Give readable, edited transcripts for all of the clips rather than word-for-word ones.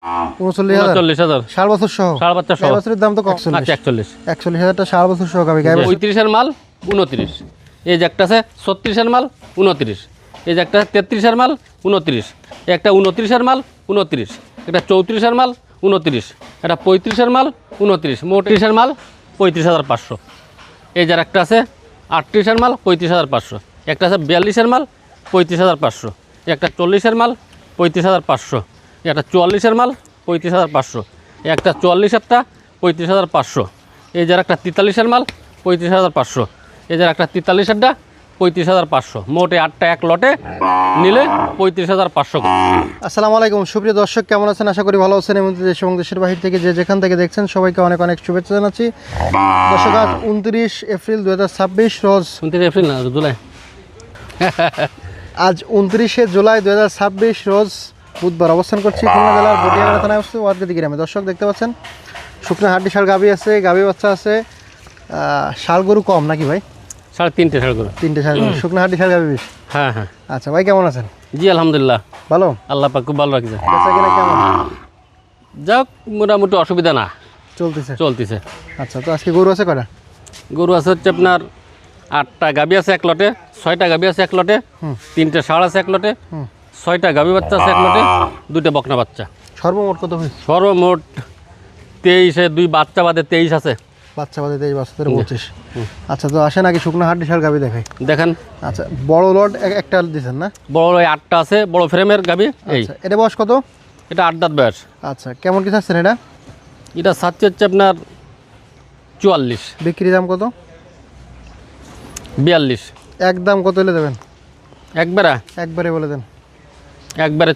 39,000 ষাট বছর সহ, ষাট বাচ্চা সহ। বছরের দাম তো কম। আচ্ছা 41 41,000 টা ষাট বছর সহ গাবি। 35-এর মাল 29, এই যে একটা আছে 36-এর মাল 29, এই যে একটা 33-এর মাল 29, একটা 29-এর মাল 29, একটা 34-এর মাল 29, একটা 35-এর মাল 29, মোট 30-এর মাল 35,500। এই যার একটা আছে 38-এর মাল 35,500, একটা আছে 42-এর মাল 35,500, একটা 40-এর মাল 35,500, একটা 44-এর মাল 35,500, একটা 44-এরটা 35,500, এই যার একটা 43-এর মাল 35,500, এই যার একটা 43-এরটা 35,500, মোটে 8টা এক লটে নিলে 35,500। আসসালামু আলাইকুম সুপ্রিয় দর্শক, কেমন আছেন? আশা করি ভালো আছেন। এবং দেশ এবং দেশের বাহির থেকে যে যেখান থেকে দেখছেন সবাইকে অনেক অনেক শুভেচ্ছা জানাচ্ছি। দর্শক, আজ 29 এপ্রিল 2026 রোজ, 29 এপ্রিল না জুলাই, আজ 29শে জুলাই 2026 রোজ বুধবার অবস্থান করছি খুলনা জেলার বটিয়াঘাটা থানায় অবস্থিত ওয়ারগাতি গ্রামে। দর্শক দেখতে পাচ্ছেন শুকনো হাড্ডি ষাঁড় গাভী আছে, গাভী বাচ্চা আছে। ষাঁড় গরু কম নাকি ভাই? 3.5 ষাঁড় গরু, 3টে ষাঁড় গরু, শুকনো হাড্ডি ষাঁড় গাভী 20। হ্যাঁ হ্যাঁ। আচ্ছা ভাই, কেমন আছেন? জি আলহামদুলিল্লাহ ভালো, আল্লাহ পাক খুব ভালো রাখছে। বেচা কিনা কেমন যাক মোটামুটি অসুবিধা না, চলতেছে। আচ্ছা, তো আজকে গরু আছে কটা? গরু আছে হচ্ছে আপনার 8টা গাভী আছে এক লটে, 6টা গাভী আছে এক লটে, 3টে ষাঁড় আছে এক লটে, 6টা গাভী বাচ্চা আছে এক লটে, 2টে বকনা বাচ্চা। সর্বমোট কত হয়েছে? সর্বমোট 23, 2 বাচ্চা বাদে 23 আছে। বাচ্চা বাদে 23, বাচ্চা ধরে 25। আচ্ছা, তো আসেন আগে শুকনো হাড্ডি ষাঁড় গাভী দেখাই। দেখেন আচ্ছা, বড় লট একটা দিচ্ছেন না? বড় ওই 8টা আছে, বড় ফ্রেমের গাভী। এই আচ্ছা, এটা বয়স কত? এটা 8 দাঁত বয়স। আচ্ছা, কেমন কি চাচ্ছেন এটা? এটা সাচ্ছে হচ্ছে আপনার 44, বিক্রি দাম কত? 42, একদম কত হলে দেবেন? একবারে বলে দেন।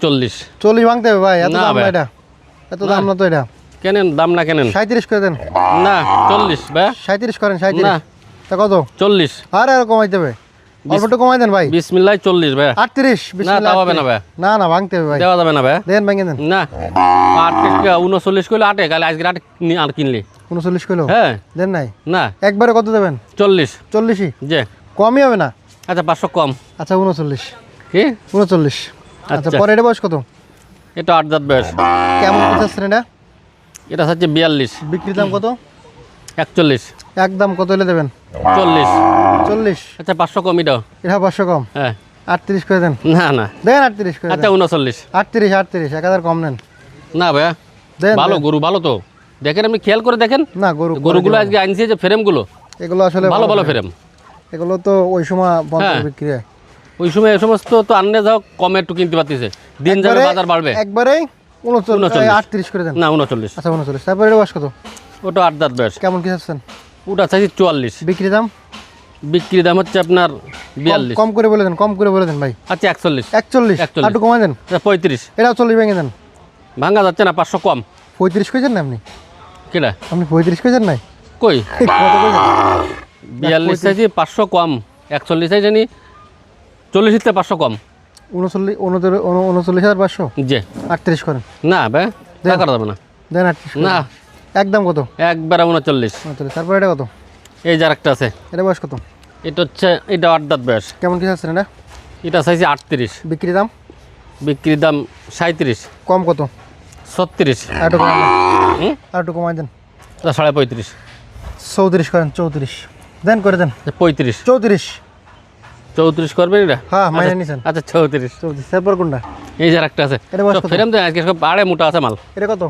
40। 40 ভাঙতে হবে ভাই, এত না দাম না ভাই। এটা, এত দাম না তো এটা। কেনেন দাম না কেনেন? 37 করে দেন। না 40 ভাই, 37 করেন। 37 না তা কত? 40। আর কমাইতে হবে, অল্প একটু কমাই দেন ভাই। বিসমিল্লাহ 40 ভাই। 38 না বিসমিল্লাহ। তা হবে না ভাই, না না, ভাঙতে হবে ভাই, দেওয়া যাবে না ভাই। দেন ভাঙে দেন। না 39 কইলে 8 কালে আজকে 8 আর কিনলি 39 কইলো হ্যাঁ। দেন নাই? না একবারে কত দেবেন? 40। 40ই যে কমই হবে না? আচ্ছা 500 কম। আচ্ছা 39। কি 39। আচ্ছা, আচ্ছা। পরে এটা বয়স কত? এটা 8 দাঁত বয়স। কেমন কি চাচ্ছেন এটা? এটা হচ্ছে 42, বিক্রি দাম কত? 41, একদম কত হলে দেবেন? 40। 40। আচ্ছা 500 কম এটাও। এটা 500 কম। হ্যাঁ 38 করে দেন। না না দেন 38 করে আচ্ছা দেন। 39। 38 1000 কম নেন। না ভাই দেন ভালো দেন। গরু, ভালো তো দেখেন, আপনি খেয়াল করে দেখেন না, গরু গরুগুলো আজকে আনছে যে ফ্রেমগুলো এগুলো আসলে ভালো ভালো ফ্রেম। এগুলো তো ওই সময় বন্ধ হ্যাঁ। বিক্রি হয়। ওই সময় এই সমস্ত তো আনলে যাও কমে একটু কিনতে পারতেছে, দিন যাবে বাজার বাড়বে। একবারেই 39 39। 38 করে দেন। না 39। আচ্ছা 39। তারপরে এটা বয়স কত? ওটা 8 দাঁত বয়স। কেমন কি চাচ্ছেন? ওটা চাইছি 44, বিক্রি দাম? বিক্রি দাম হচ্ছে আপনার 42। কম করে বলে দেন, কম করে বলে দেন ভাই। আচ্ছা 41, 41 41। একটু কমাই দেন। এটা 35। এটাও 40 ভেঙে দেন। ভাঙা যাচ্ছে না, 500 কম। 35 কইছেন না আপনি? কেটা আপনি 35 কইছেন নাই? কই কত কইছেন? 42 চাইছি 500 কম, 41 চাইছি নি 40 তে 500 কম। 39,500। যে 38 করেন। না ভাই তা করা যাবে না। দেন 38 করেন। না একদম কত? একবারে 39। 39। তারপরে এটা কত? এই যার একটা আছে, এটা বয়স কত? এটা হচ্ছে এটা 8 দাঁত বয়স। কেমন কি চাচ্ছেন এটা? এটা চাইছি 38, বিক্রি দাম? বিক্রির দাম 37, কম কত? 36, আর একটু কমাই দেন। হুম আর একটু কমাই দেন। 35.5, 34 করেন। 34 দেন, করে দেন। 35, 34 করবেন এটা? হ্যাঁ, মাইনে নিছেন। আচ্ছা 34। 34। তারপর কোনটা? এই যার একটা আছে, এটা বয়স কত? ফ্রেম দেন আজকে সব আড়ে মোটা আছে মাল। এটা কত?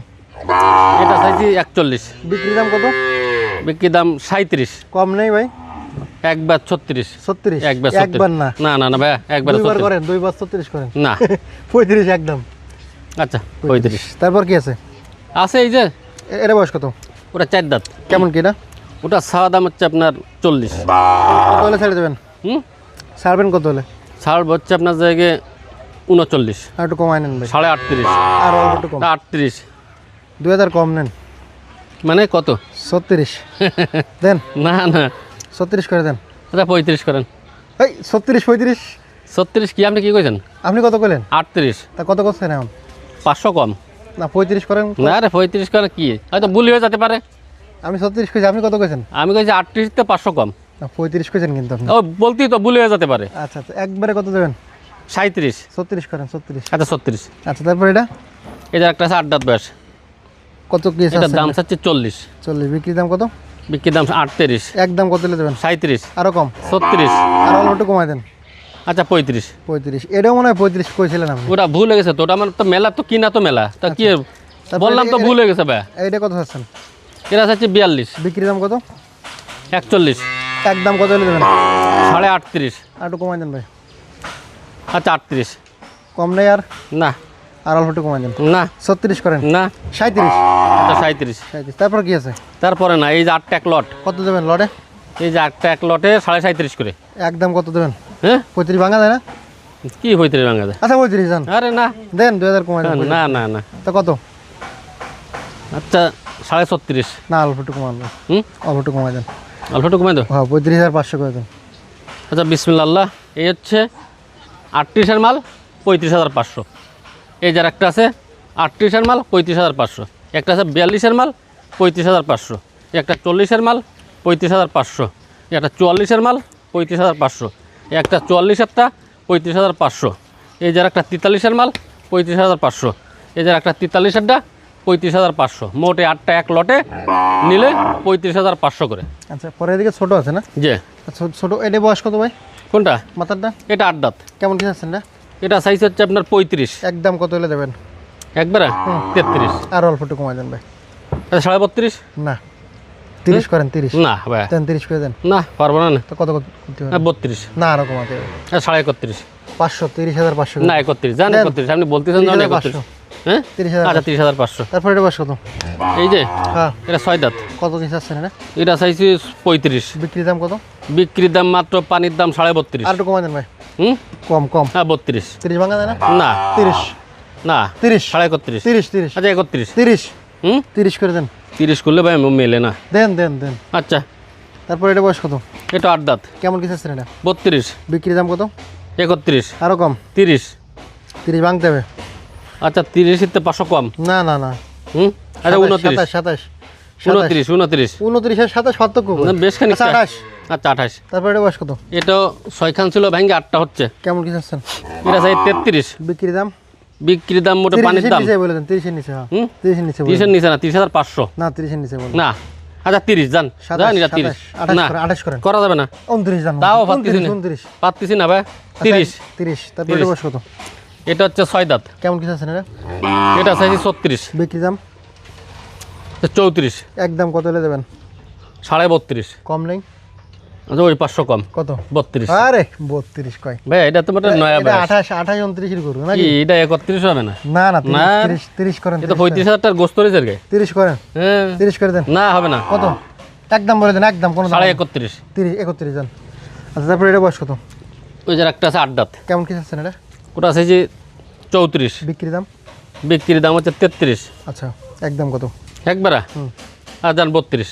এটা চাইছি 41, বিক্রি দাম কত? বিক্রির দাম 37, কম নেই ভাই? একবার 36। 36। একবার একবার না, না না না ভাই একবার দুইবার 36 করেন, দুইবার 36 করেন। না 35 একদম। আচ্ছা 35 তারপর কি আছে? আছে। এই যে এটা বয়স কত? ওটা 4 দাঁত। কেমন কি এটা? ওটা ছাড়া দাম হচ্ছে আপনার 40। কত হলে ছেড়ে দেবেন? হুম ছাড়বেন কত হলে? ছাড় হচ্ছে আপনার জায়গায় 39, আর একটু কমাই নেন ভাই। 38, আর অল্প একটু কম। 38 2000 কম নেন। মানে কত? 36 দেন। না না 36 করে দেন। আচ্ছা 35 করেন। এই 36 35। 36 কি আপনি কি কইছেন? আপনি কত কইলেন? 38, তা কত করছেন এখন? 500 কম। না 35 করেন। না রে 35 করে কি হয়তো ভুল হয়ে যেতে পারে। আমি 36 কইছি, আপনি কত কইছেন? আমি কইছি 38 তে 500 কম। না 35 কইছেন কিন্তু আপনি। ও বলতেই তো ভুল হয়ে যেতে পারে। আচ্ছা আচ্ছা, একবারে কত দেবেন? 37, 36 করেন। 36। আচ্ছা 36। আচ্ছা, তারপর এটা এই যে একটা আছে 8 দাঁত বয়স, কত কি এটার দাম চাচ্ছে 40, 40, বিক্রি দাম কত? বিক্রির দাম 38, একদম কত হলে দেবেন? 37, আরো কম, 36, আর অল্প একটু কমাই দেন। আচ্ছা 35। 35, এটাও মনে হয় 35 কইছিলেন আপনি। ওটা ভুল হয়ে গেছে তো, ওটা আমার তো মেলা তো কিনা তো মেলা, তা কি তারপরে বললাম তো ভুল হয়ে গেছে ভাই। এইটা কত চাচ্ছেন? এরা চাচ্ছে 42, বিক্রি দাম কত? 41, একদম কত হলে দেবেন? 38.5, আর একটু কমাই দেন ভাই। আচ্ছা 38, কম নেই আর? না আর অল্প একটু কমাই দেন। না 36 করেন। না, 37, আচ্ছা 37। 37, তারপর কি আছে? তারপরে না, এই যে 8টা এক লট, কত দেবেন লটে? এই যে 8টা এক লটে 37.5 করে। একদম কত দেবেন? হ্যাঁ 35 ভাঙা যায় না? কি হইতে রে বাংলা যায়? আচ্ছা 35 যান, আরে না দেন 2000 কমাই দেন। না না না, তা কত? আচ্ছা 36.5। না অল্প একটু কমান দেন, হুম, অল্প একটু কমাই দেন। অল্পটুকু কমাই দাও। হ্যাঁ 35,500 করে দেন। আচ্ছা বিসমিল্লাহ, এই হচ্ছে 38-এর মাল 35,500। এই যার একটা আছে 38-এর মাল 35,500, একটা আছে 42-এর মাল 35,500, একটা 40-এর মাল 35,500, একটা 44-এর মাল 35,500, একটা 44-এরটা 35,500, এই যার একটা 43-এর মাল 35,500, এই যার একটা 43-এরটা 35,500। মোট এই 8টা এক লটে নিলে 35,500 করে। আচ্ছা পরে এদিকে ছোট আছে না? যে আচ্ছা ছোট, এটা বয়স কত ভাই? কোনটা? মাথারটা এটা 8 দাঁত, কেমন কি আছেন না? এটা সাইজ হচ্ছে আপনার 35, একদম কত হলে দেবেন? একবারে 33, আর অল্প একটু কমাই দেন ভাই। আচ্ছা 32.5, না 30 করেন, 30 না ভাই দেন, 30 করে দেন। না পারবো না। তো কত কত করতে হবে? 32, না আরো কমাতে হবে। 31.5, 500, 30,500 না 31, জান দেন। 31, আপনি বলতেছেন না 31, হ্যাঁ 30,000। আচ্ছা 30,500। তারপর এটা বয়স কত? এই যে হ্যাঁ এটা 6 দাঁত, কত কি চাচ্ছেন এটা? এটা চাইছি 35, বিক্রি দাম কত? বিক্রির দাম মাত্র পানির দাম 32.5। আর একটু কমাই দেন ভাই। হুম, কম কম, হ্যাঁ 32, 30 ভাঙা যায় না? না 30, না 30, 31.5, 30, 30, আচ্ছা 31, 30, হুম 30 করে দেন। 30 করলে ভাই মেলে না। দেন দেন দেন। আচ্ছা তারপর এটা বয়স কত? এটা 8 দাঁত, কেমন কি চাচ্ছেন এটা? 32, বিক্রি দাম কত? 31, আরো কম, 30, 30 ভাঙতে হবে। আচ্ছা 30-এর 500 কম। না না না, হুম, আচ্ছা 29, 27, 27, 29, 29, 29 আর 27 পার্থক্য কই? না, বেশ খানিকটা। আচ্ছা 28। আচ্ছা 28। তারপর এটা বয়স কত? এটাও 6 খান ছিল, ভাঙ্গে 8টা হচ্ছে। কেমন কি চাচ্ছেন? এটা চাই 33, বিক্রি দাম? বিক্রির দাম মোটে 30 পানির এর দাম নিচে বলে দেন, 30 এর নিচে। হ্যাঁ হুম 30 এর নিচে বলে 30-এর নিচে না, 30,500 না, 30 এর নিচে বলে। না। আচ্ছা 30 জান, জান এটা 30 28 না, করেন, 28 করেন। করা যাবে না, 29 জান, তাও পারতেছি 29, না, 29। পারতেছি না ভাই। 30, 30, তারপর এটা বয়স কত? এটা হচ্ছে 6 দাঁত, কেমন কি চাচ্ছেন এটা? এটা চাইছি 36, বিক্রি দাম? 34, একদম কত হলে দেবেন? 32.5, কম নেই? আচ্ছা ওই 500 কম, কত? 32। আরে 32 কয়? ভাই এটা তো মোটে নয়া এটা ভাই, 28, 28, 29 এর করবো নাকি? কি এটা 31 হবে না? না না, না। 30, 30 করেন। এটা 35,000 টাকার গোস্ত রয়েছে আর কি। 30 করেন, হ্যাঁ 30 করে দেন। না হবে না, কত? একদম বলে দেন, একদম কোনো দাম নেই। 31.5। 30, 31 দেন। আচ্ছা তারপর এটা বয়স কত? ওই যে একটা আছে 8 দাঁত, কেমন কি চাচ্ছেন এটা? ওটা আছে যে 34, বিক্রি দাম? বিক্রির দাম হচ্ছে 33, আচ্ছা একদম কত? একবারা হুম। আর যান 32,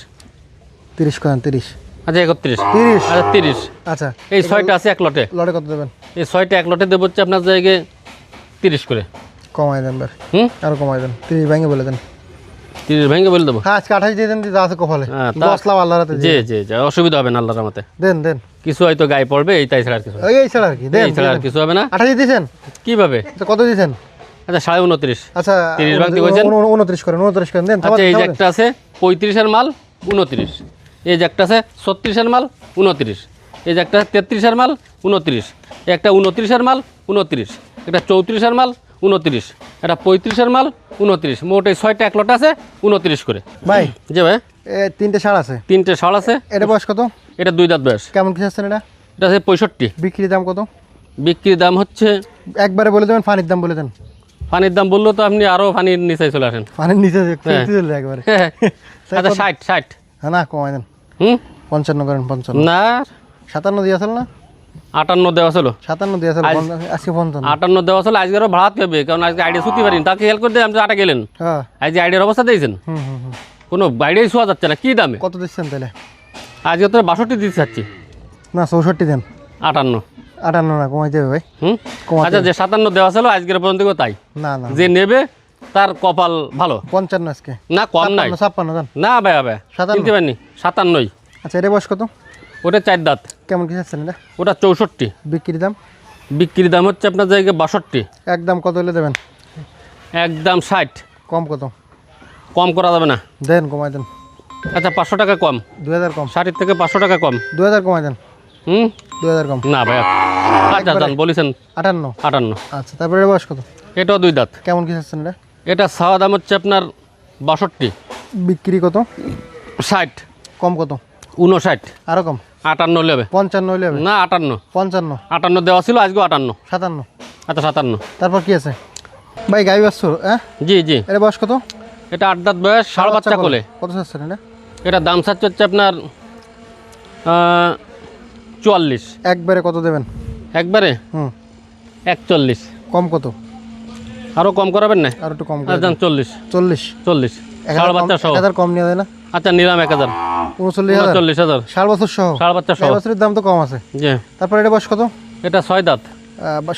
30 করেন, 30, আচ্ছা 31, 30। আচ্ছা 30। আচ্ছা এই 6টা আছে এক লটে, লড়ে কত দেবেন? এই 6টা এক লটে দেবো হচ্ছে আপনার জায়গায় 30 করে। কমাই দেন বার, হুম, আরো কমাই দেন, 30 ভেঙে বলে দেন। 30 ভেঙে বলে দেবো। হ্যাঁ আজকে 28 দিয়ে দেন, দিতে আছে কপালে। হ্যাঁ, 10 লাভ আল্লাহর হাতে জি দিয়ে জি জি, অসুবিধা হবে না আল্লাহর রহমতে। দেন দেন। কিছু হয়তো গায়ে পড়বে, এই তাই ছাড়া আর কিছু হবে না। এই ছাড়া আর কি দেন, এই ছাড়া আর কিছু হবে না। 28 দিয়েছেন? কিভাবে? আচ্ছা কত দিয়েছেন? আচ্ছা 29.5। আচ্ছা 30 ভাঙতে কইছেন? 29 করেন, 29 করেন দেন। আচ্ছা এই যে একটা আছে 35-এর মাল 29, এই যে একটা আছে 36-এর মাল 29, এই যে একটা 33-এর মাল 29, একটা 29-এর মাল 29, একটা 34-এর মাল 29, একটা 35-এর মাল 29, মোট এই 6টা এক লট আছে 29 করে। ভাই জি ভাই, তিনটে ষাঁড় আছে, 3টে ষাঁড় আছে। এটা বয়স কত? এটা 2 দাঁত বয়স, কেমন কি চাচ্ছেন এটা? এটা আছে 65, বিক্রি দাম কত? বিক্রির দাম হচ্ছে, একবারে বলে দেবেন, পানির দাম বলে দেন। পানির দাম বললো তো আপনি আরও পানির নিচে চলে আসেন। পানির নিচে হ্যাঁ। চলে একবারে। আচ্ছা 60, হ্যাঁ না কমাই দেন, হুম 55 করেন, 55। না 57 দিয়ে আসল না? 58 দেওয়া ছিল, 57 দিয়ে আসল, আজ- আজকে 55। 58 দেওয়া ছিল, আজকে আরও ভাড়াতে হবে, কারণ আজকে আইডিয়া ছুটি পারিনি, তাকে হেল্প করে দিয়ে আপনি 8 গেলেন, হ্যাঁ আজকে আইডিয়ার অবস্থা দিয়েছেন, হুম হুম হুম। কোনো আইডিয়াই শোয়া যাচ্ছে না, কী দামে? কত দিচ্ছেন তাহলে? আজকে তো 62 দিতে চাচ্ছি, না 64 দেন। 58, 58 না, কমাই দেবে ভাই, হুম কমাতে আচ্ছা যে 57 দেওয়া ছিল আজকের পর্যন্ত তাই, না না যে নেবে তার কপাল ভালো। 55 আজকে, না কম নাই, 56 দেন। না ভাই ভাই 57? কিনতে পারিনি, 57। আচ্ছা এটা বয়স কত? ওটা 4 দাঁত, কেমন কি চাচ্ছেন এটা? ওটা 64, বিক্রি দাম? বিক্রির দাম হচ্ছে আপনার জায়গায় 62, একদম কত হলে দেবেন? একদম 60। কম কত? কম করা যাবে না। দেন, কমাই দেন। আচ্ছা 500 টাকা কম। 2000 কম। 60 থেকে 500 টাকা কম। 2000 কমাই দেন। 2000 কম। না ভাইয়া, আচ্ছা একবারে? জান বলেছেন 58। 58। আচ্ছা, তারপরে এটা বয়স কত? এটাও 2 দাঁত। কেমন কি চাচ্ছেন এটা? এটা চাওয়া দাম হচ্ছে আপনার 62। বিক্রি কত? 60। কম কত? 59। আরো কম? 58 নেবে 55 হইলে হবে? না 58। 55। 58 দেওয়া ছিল, আজকে 58। 57। আচ্ছা 57। তারপর কি আছে ভাই? গাই বাছুর, হ্যাঁ? জি জি। এটা বয়স কত? এটা 8 দাঁত বয়স, ষাঁড় বাচ্চা কোলে। কত চাচ্ছেন এটা? এটা দাম চাচ্ছে হচ্ছে আপনার 44। একবারে কত দেবেন? একবারে 41। কম কত? আরও কম করাবেন না? আর একটু কম আর যান 40। 40। 40 ষাঁড় বাচ্চা সহ। 1000 কম নিয়ে দেয় না? আচ্ছা নিলাম 1000। 39000। 39,000 ষাঁড় বাছুর সহ? ষাঁড় বাচ্চা সহ। গাই বাছুরের দাম তো কম আছে। জি। তারপর এটা বয়স কত? এটা 6 দাঁত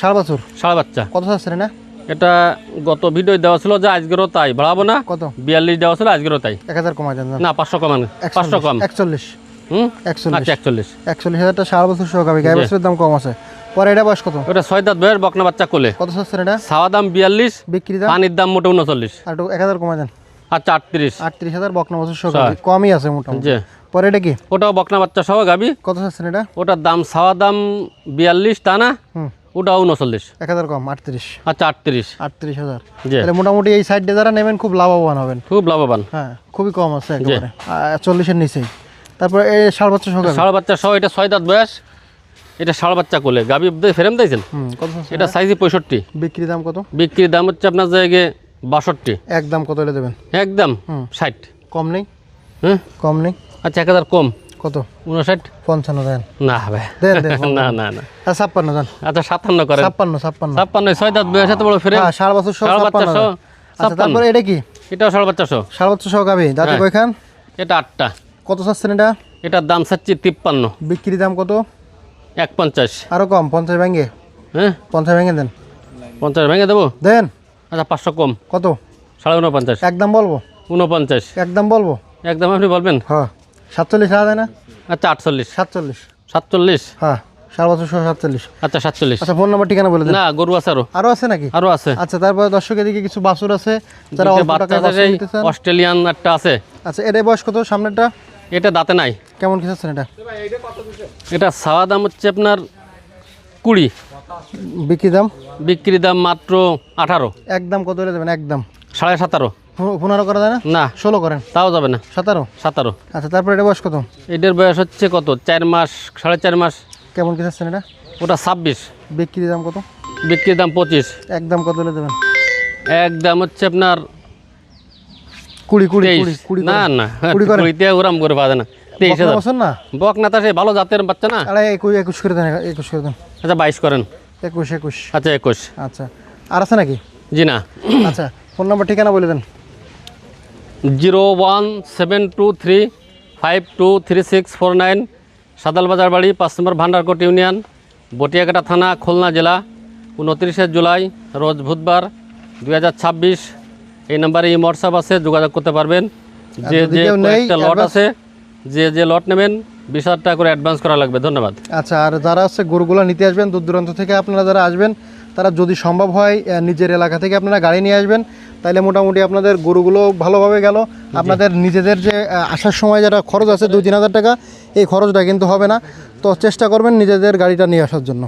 ষাঁড় বাছুর। ষাঁড় বাচ্চা। কত চাচ্ছেন এটা? এটা গত ভিডিও দেওয়া ছিল যে আজকেরও তাই, বাড়াবো না। কত? 42 দেওয়া ছিল, আজকেরও তাই। 1000 কমাই দেন। না 500 কমান, 500 কম। 41। হুম 41। আচ্ছা 41। 41,000টা ষাঁড় বাছুর সহ গাবি। গাই জি। বাছুরের দাম কম আছে। পরে এটা বয়স কত? ওটা 6 দাঁত বয়স, বকনা বাচ্চা কোলে। কত চাচ্ছেন এটা? চাওয়া দাম 42, বিক্রি দাম? পানির দাম মোটে 39। আর একটু 1000 কমাই দেন। আচ্ছা 38। 38,000 বকনা বাছুর সহ গাবি। কমই আছে মোটামুটি। জি। পরে এটা কি? ওটাও বকনা বাচ্চা সহ গাবি। কত চাচ্ছেন এটা? ওটার দাম চাওয়া দাম 42, তা না? ওটাও 39। 1000 কম, 38। আচ্ছা 38। 38,000। জি। তাহলে মোটামুটি এই সাইড দিয়ে যারা নেবেন খুব লাভবান হবেন। খুব লাভবান। হ্যাঁ, খুবই কম আছে একেবারে। 40-এর নিচেই। তারপর এই ষাঁড় বাচ্চা সহ গাবি। ষাঁড় বাচ্চা সহ এটা 6 দাঁত বয়স, এটা ষাঁড় বাচ্চা কোলে গাবি ফ্রেম দিয়েছেন। কত চাচ্ছেন এটা সাইজে 65। বিক্রি দাম কত? বিক্রির দাম হচ্ছে আপনার জায়গায় 62। একদম কত হলে দেবেন? একদম 60। কম নেই? হ্যাঁ কম নেই? আচ্ছা 1000 কম। কত? 59। 55 দেন। না ভাই দেন দেন। না না না। 56 দেন। আচ্ছা 57 করেন। 56। 56 6 দাঁত বয়স, এত বড় ফ্রেম। হ্যাঁ, ষাঁড় বাছুর সহ ষাঁড় বাচ্চা 56 সহ দেন। আচ্ছা, তারপরে এটা কি? এটাও ষাঁড় বাচ্চা সহ। ষাঁড় বাচ্চা সহ গাবি। দাঁতে হ্যাঁ। কয়খান? এটা 8টা। কত চাচ্ছেন এটা? এটার দাম চাচ্ছি 53। বিক্রি দাম কত? 150। আরো কম, 50 ভেঙে। হ্যাঁ 50 ভেঙে দেন। 50 ভেঙে দেবো। দেন। আচ্ছা 500 কম। কত? 49.5। একদম বলবো? 49। একদম বলবো? একদম আপনি বলবেন। হ্যাঁ। 47 হাজার দেয় না? আচ্ছা 48। 47। 47। হ্যাঁ, ষাঁড় বাছুর সহ 47। আচ্ছা 47। আচ্ছা, ফোন নাম্বার ঠিকানা বলে দেন। না গরু আছে আরো। আরো আছে নাকি? আরো আছে। আচ্ছা, তারপর দর্শক এদিকে কিছু বাছুর আছে যারা দুইটা অল্প টাকায় বাচ্চা বাছুর আছে, নিতে চান। অস্ট্রেলিয়ান একটা আছে। আচ্ছা, এটার বয়স কত সামনেরটা? এটা দাঁতে নাই। কেমন কি চাচ্ছেন এটা? এটা চাওয়া দাম হচ্ছে আপনার 20। বিক্রি দাম? বিক্রি দাম মাত্র 18। একদম কত হলে দেবেন? একদম 17.5। 15 করা যায় না? না 16 করেন। তাও যাবে না। 17? 17। আচ্ছা, তারপর এটা বয়স কত? এটার বয়স হচ্ছে কত, 4 মাস 4.5 মাস। কেমন কি চাচ্ছেন এটা? ওটা 26। বিক্রি দাম কত? বিক্রির দাম 25। একদম কত হলে দেবেন? একদম হচ্ছে আপনার 20 23। না না 20 করেন। 20 ওরাম করে পাওয়া যায় না। 23,000। বছর না? বক না তা সে ভালো জাতের বাচ্চা না। আরে 21 করে দেন। 21 করে দেন। আচ্ছা 22 করেন। 21। আচ্ছা 21। আচ্ছা, আর আছে নাকি? জি না। আচ্ছা, ফোন নাম্বার ঠিকানা বলে দেন। 01723523649, সাদাল বাজার বাড়ি, 5 নম্বর ভান্ডারকোট ইউনিয়ন, বটিয়াঘাটা থানা, খুলনা জেলা। 29 জুলাই রোজ বুধবার 2026। এই নাম্বারে হোয়াটসঅ্যাপ আছে, যোগাযোগ করতে পারবেন। যে যদি যে কেউ নেই, একটা লট আছে, যে লট নেবেন 20,000 টাকা করে অ্যাডভান্স করা লাগবে। ধন্যবাদ। আচ্ছা, আর যারা হচ্ছে গরুগুলো নিতে আসবেন দূর দূরান্ত থেকে, আপনারা যারা আসবেন তারা যদি সম্ভব হয় নিজের এলাকা থেকে আপনারা গাড়ি নিয়ে আসবেন, তাইলে মোটামুটি আপনাদের গরুগুলো ভালোভাবে গেল। আপনাদের নিজেদের যে আসার সময় যেটা খরচ আছে 2-3 হাজার টাকা, এই খরচটা কিন্তু হবে না। তো চেষ্টা করবেন নিজেদের গাড়িটা নিয়ে আসার জন্য।